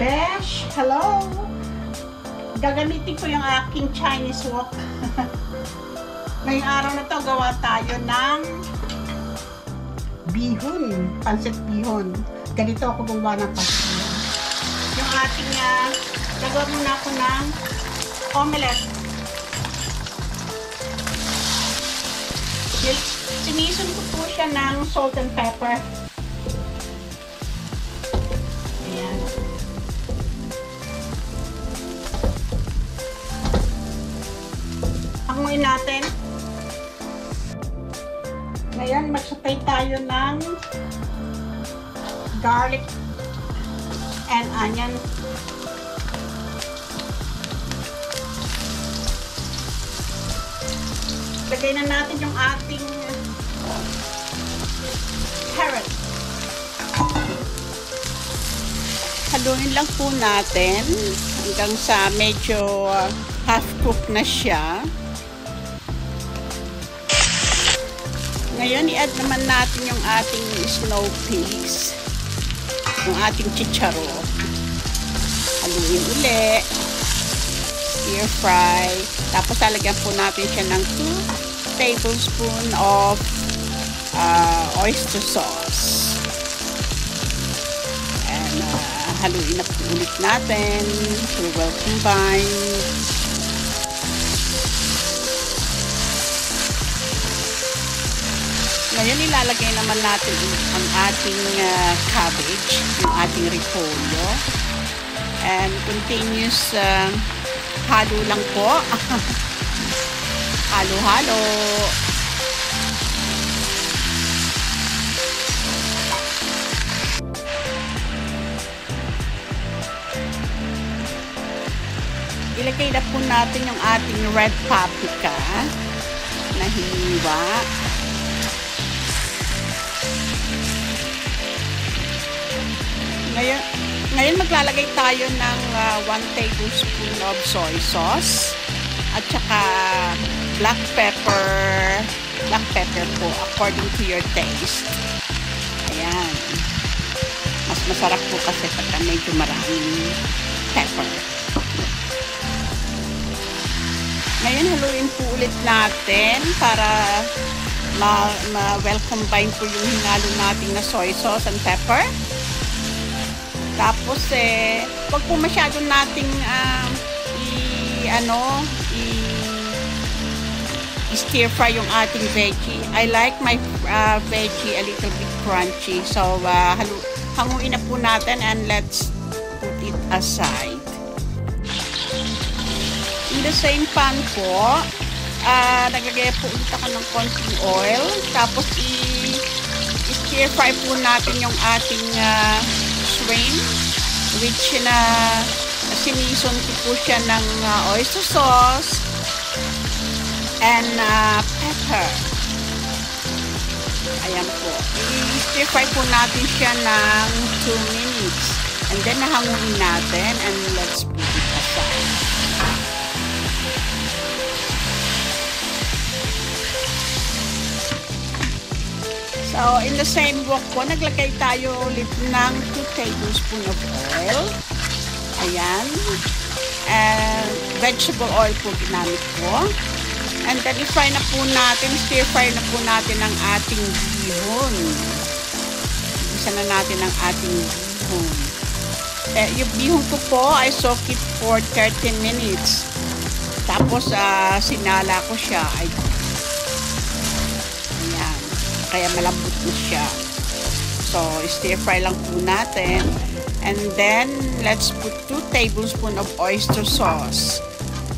Besh, hello! Gagamitin ko yung aking Chinese wok. Ngayong araw na to, gawa tayo ng bihon, pancit bihon. Ganito ako gumawa ng pancit bihon. Yung ating, gagawa muna ako ng omelette. Sinison ko po siya ng salt and pepper. Ayan. Hanguin natin. Ngayon, magsapay tayo ng garlic and onion. Lagay na natin yung ating carrot. Haluin lang po natin hanggang sa medyo half-cook na siya. Ngayon, i-add naman natin yung ating snow peas, yung ating chicharon. Haluin uli. Stir fry. Tapos, lalagyan po natin siya ng 2 tablespoons of oyster sauce. And, haluin na po ulit natin. So, well combined. Ngayon, ilalagay naman natin ang ating cabbage, yung ating repolyo. And continuous halo lang po. Halo-halo. Ilagay na po natin yung ating red paprika na hiniwa. Ngayon maglalagay tayo ng 1 tablespoon of soy sauce at saka black pepper po according to your taste. Ayan. Mas masarap po kasi pagka medyo maraming pepper. Ngayon haluin po ulit natin para well combine po yung hinalo natin na soy sauce and pepper. Tapos wag po masyadong nating i-stir fry yung ating veggie. I like my veggie a little bit crunchy. So hanguin na po natin and let's put it aside. In the same pan po, naglagay po ulit ako ng konting oil. Tapos i-stir fry po natin yung ating shrimp, which na sinison ko po siya ng oyster sauce and pepper. Ayan po. I-stir fry po natin siya ng 2 minutes. And then nahanguin natin and let's put it aside. So, in the same wok po, naglagay tayo ulit ng 2 tablespoons of oil. Ayan. And vegetable oil po ginamit ko. And then, i-fry na po natin, stir-fry na po natin ang ating bihon. Isa na natin ang ating bihon. Yung bihon ko po, I soak it for 30 minutes. Tapos, sinala ko siya. Kaya malambot na siya. So, stir-fry lang po natin. And then, let's put 2 tablespoons of oyster sauce.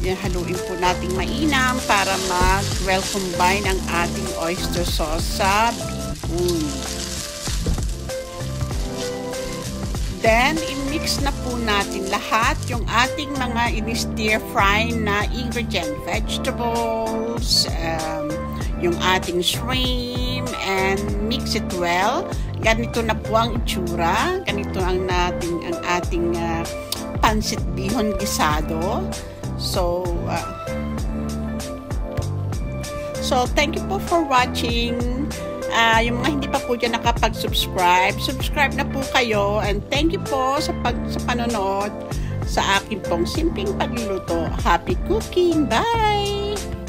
Yan, haluin po natin mainam para mag-well combine ang ating oyster sauce sa bihon. Then, i-mix na po natin lahat yung ating mga in-stir-fry na ingredient. Vegetables, yung ating shrimp, and mix it well. Ganito na po ang itsura. Ganito ang ating pancit bihon gisado. So thank you po for watching. Yung mga hindi pa po dyan nakapag-subscribe, subscribe na po kayo. And thank you po sa panonood sa akin pong simpleng pagluluto. Happy cooking! Bye!